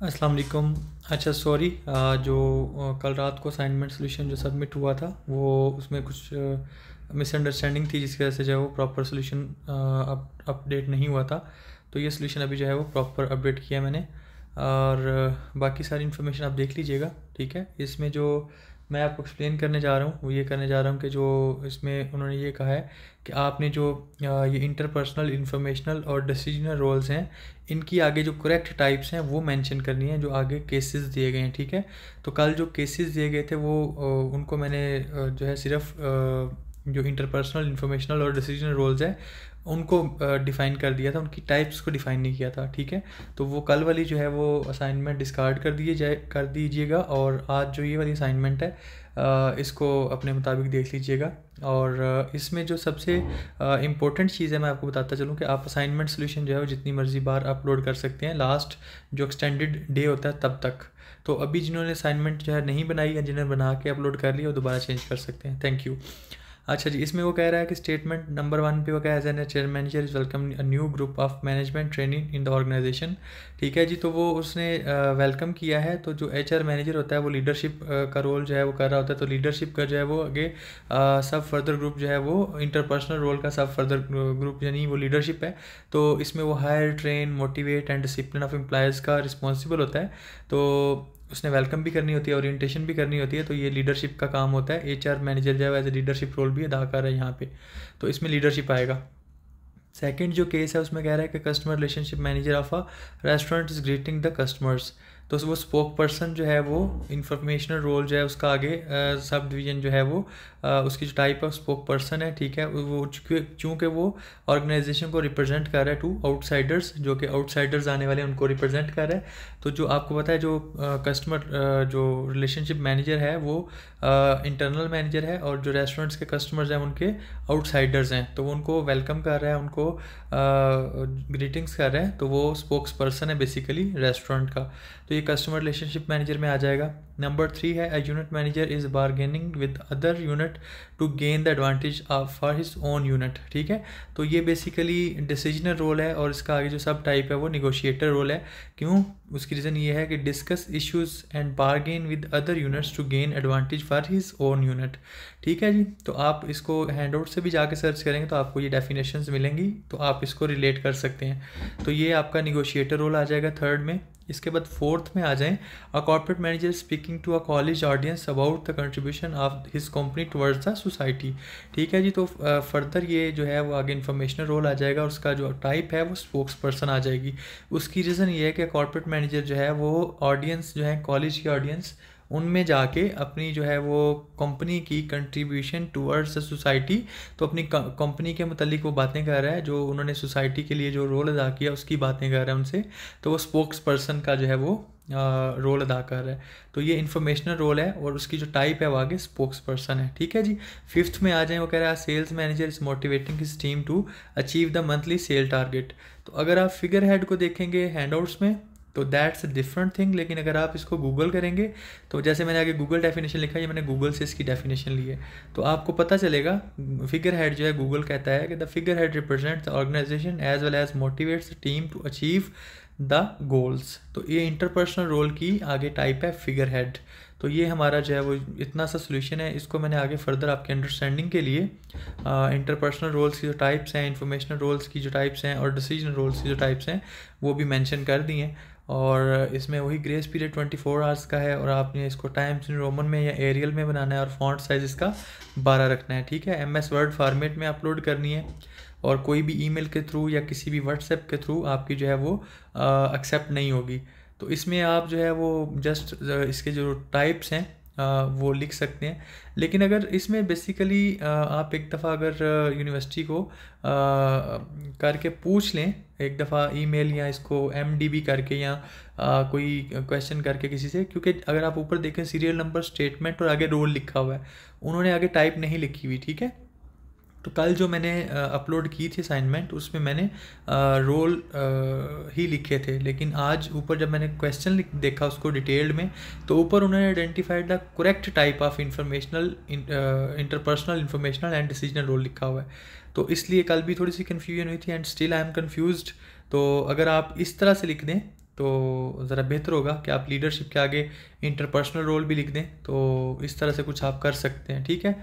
अस्सलाम वालेकुम। अच्छा सॉरी, जो कल रात को असाइनमेंट सोल्यूशन जो सबमिट हुआ था वो उसमें कुछ मिसअंडरस्टैंडिंग थी, जिसकी वजह से जो है वो प्रॉपर सोल्यूशन अपडेट नहीं हुआ था। तो ये सोल्यूशन अभी जो है वो प्रॉपर अपडेट किया मैंने, और बाकी सारी इन्फॉर्मेशन आप देख लीजिएगा। ठीक है, इसमें जो मैं आपको एक्सप्लेन करने जा रहा हूँ वो ये करने जा रहा हूँ कि जो इसमें उन्होंने ये कहा है कि आपने जो ये इंटरपर्सनल, इंफॉर्मेशनल और डिसीजनल रोल्स हैं, इनकी आगे जो करेक्ट टाइप्स हैं वो मेंशन करनी है, जो आगे केसेस दिए गए हैं। ठीक है, तो कल जो केसेस दिए गए थे वो उनको मैंने जो है सिर्फ जो इंटरपर्सनल, इंफॉर्मेशनल और डिसीजनल रोल्स हैं उनको डिफ़ाइन कर दिया था, उनकी टाइप्स को डिफ़ाइन नहीं किया था। ठीक है, तो वो कल वाली जो है वो असाइनमेंट डिस्कार्ड कर दीजिएगा, और आज जो ये वाली असाइनमेंट है इसको अपने मुताबिक देख लीजिएगा। और इसमें जो सबसे इम्पोर्टेंट चीज़ है मैं आपको बताता चलूँ कि आप असाइनमेंट सोल्यूशन जो है वो जितनी मर्ज़ी बार अपलोड कर सकते हैं, लास्ट जो एक्सटेंडेड डे होता है तब तक। तो अभी जिन्होंने असाइनमेंट जो है नहीं बनाई या जिन्होंने बना के अपलोड कर लिया वो दोबारा चेंज कर सकते हैं। Thank you. अच्छा जी, इसमें वो कह रहा है कि स्टेटमेंट नंबर 1 पे वो कहा, as an HR manager is welcome a new group of management training in the organization. ठीक है जी, तो वो उसने वेलकम किया है। तो जो एचआर मैनेजर होता है वो लीडरशिप का रोल जो है वो कर रहा होता है। तो लीडरशिप का जो है वो आगे सब फर्दर ग्रुप जो है वो इंटरपर्सनल रोल का सब फर्दर ग्रुप यानी वो लीडरशिप है। तो इसमें वो hire, train, motivate and discipline of employees का रिस्पॉन्सिबल होता है। तो उसने वेलकम भी करनी होती है, ओरिएंटेशन भी करनी होती है। तो ये लीडरशिप का काम होता है। एचआर मैनेजर जो है एज ए लीडरशिप रोल भी अदा कर रहा है यहाँ पे, तो इसमें लीडरशिप आएगा। सेकंड जो केस है उसमें कह रहा है कि customer relationship manager of a restaurant is greeting the customers. तो वो स्पोक पर्सन जो है वो इंफॉर्मेशनल रोल जो है उसका आगे सब डिवीज़न जो है वो उसकी जो टाइप ऑफ स्पोक पर्सन है। ठीक है, वो चूँकि वो ऑर्गेनाइजेशन को रिप्रेजेंट कर रहा है टू आउटसाइडर्स, जो कि आउटसाइडर्स आने वाले हैं उनको रिप्रेजेंट कर रहा है। तो जो आपको पता है जो कस्टमर जो रिलेशनशिप मैनेजर है वो इंटरनल मैनेजर है, और जो रेस्टोरेंट्स के कस्टमर्स हैं उनके आउटसाइडर्स हैं। तो वो उनको वेलकम कर रहा है, उनको ग्रीटिंग्स कर रहा है। तो वो स्पोक्स पर्सन है बेसिकली रेस्टोरेंट का। तो ये कस्टमर रिलेशनशिप मैनेजर में आ जाएगा। नंबर 3 है, a unit manager is bargaining with other unit to gain the advantage for his own unit. ठीक है, तो ये बेसिकली डिसीजनल रोल है, और इसका आगे जो सब टाइप है वो निगोशिएटर रोल है। क्यों? उसकी रीज़न ये है कि discuss issues and bargain with other units to gain advantage for his own unit. ठीक है जी, तो आप इसको हैंड आउट से भी जाके सर्च करेंगे तो आपको ये डेफिनेशंस मिलेंगी, तो आप इसको रिलेट कर सकते हैं। तो ये आपका निगोशिएटर रोल आ जाएगा थर्ड में। इसके बाद फोर्थ में आ जाएं, a corporate manager speaking to a college audience about the contribution of his company towards the society. ठीक है जी, तो फर्दर ये जो है वो आगे इन्फॉर्मेशनल रोल आ जाएगा, और उसका जो टाइप है वो स्पोक्स पर्सन आ जाएगी। उसकी रीज़न ये है कि कॉर्पोरेट मैनेजर जो है वो ऑडियंस जो है कॉलेज की ऑडियंस, उनमें जाके अपनी जो है वो कंपनी की कंट्रीब्यूशन टुवर्ड्स द सोसाइटी, तो अपनी कंपनी के मतलब वो बातें कर रहा है, जो उन्होंने सोसाइटी के लिए जो रोल अदा किया उसकी बातें कर रहा है उनसे। तो वो स्पोक्स पर्सन का जो है वो रोल अदा कर रहा है। तो ये इन्फॉर्मेशनल रोल है, और उसकी जो टाइप है वो आगे स्पोक्स पर्सन है। ठीक है जी, फिफ्थ में आ जाए, वो कह रहा है sales manager is motivating his team to achieve the monthly sale target. तो अगर आप फिगर हेड को देखेंगे हैंडआउट्स में तो दैट्स अ डिफरेंट थिंग, लेकिन अगर आप इसको गूगल करेंगे तो जैसे मैंने आगे गूगल डेफिनेशन लिखा है, ये मैंने गूगल से इसकी डेफिनेशन ली है, तो आपको पता चलेगा। फिगर हेड जो है गूगल कहता है कि the figurehead represents the organization as well as motivates the team to achieve the goals. तो ये इंटरपर्सनल रोल की आगे टाइप है फिगर हेड। तो ये हमारा जो है वो इतना सा सोल्यूशन है। इसको मैंने आगे फर्दर आपके अंडरस्टैंडिंग के लिए इंटरपर्सनल रोल्स की जो टाइप्स हैं, इंफॉर्मेशनल रोल्स की जो टाइप्स हैं, और डिसीजन रोल्स की जो टाइप्स हैं वो भी मेंशन कर दी हैं। और इसमें वही ग्रेस पीरियड 24 आवर्स का है, और आपने इसको टाइम्स इन रोमन में या एरियल में बनाना है, और फॉन्ट साइज़ इसका 12 रखना है। ठीक है, MS वर्ड फॉर्मेट में अपलोड करनी है, और कोई भी ईमेल के थ्रू या किसी भी व्हाट्सएप के थ्रू आपकी जो है वो एक्सेप्ट नहीं होगी। तो इसमें आप जो है वो जस्ट इसके जो टाइप्स हैं वो लिख सकते हैं। लेकिन अगर इसमें बेसिकली आप एक दफ़ा अगर यूनिवर्सिटी को करके पूछ लें एक दफ़ा ईमेल, या इसको MDB करके, या कोई क्वेश्चन करके किसी से, क्योंकि अगर आप ऊपर देखें सीरियल नंबर, स्टेटमेंट और आगे रोल लिखा हुआ है, उन्होंने आगे टाइप नहीं लिखी हुई। ठीक है, तो कल जो मैंने अपलोड की थी असाइनमेंट उसमें मैंने रोल ही लिखे थे, लेकिन आज ऊपर जब मैंने क्वेश्चन देखा उसको डिटेल्ड में, तो ऊपर उन्होंने identified the correct type of informational, interpersonal, informational and decisional role लिखा हुआ है। तो इसलिए कल भी थोड़ी सी कन्फ्यूजन हुई थी, and still I am confused. तो अगर आप इस तरह से लिख दें तो ज़रा बेहतर होगा कि आप लीडरशिप के आगे इंटरपर्सनल रोल भी लिख दें, तो इस तरह से कुछ आप कर सकते हैं। ठीक है,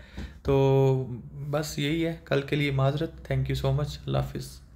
तो बस यही है, कल के लिए माजरत। Thank you so much. अल्लाह हाफिज़।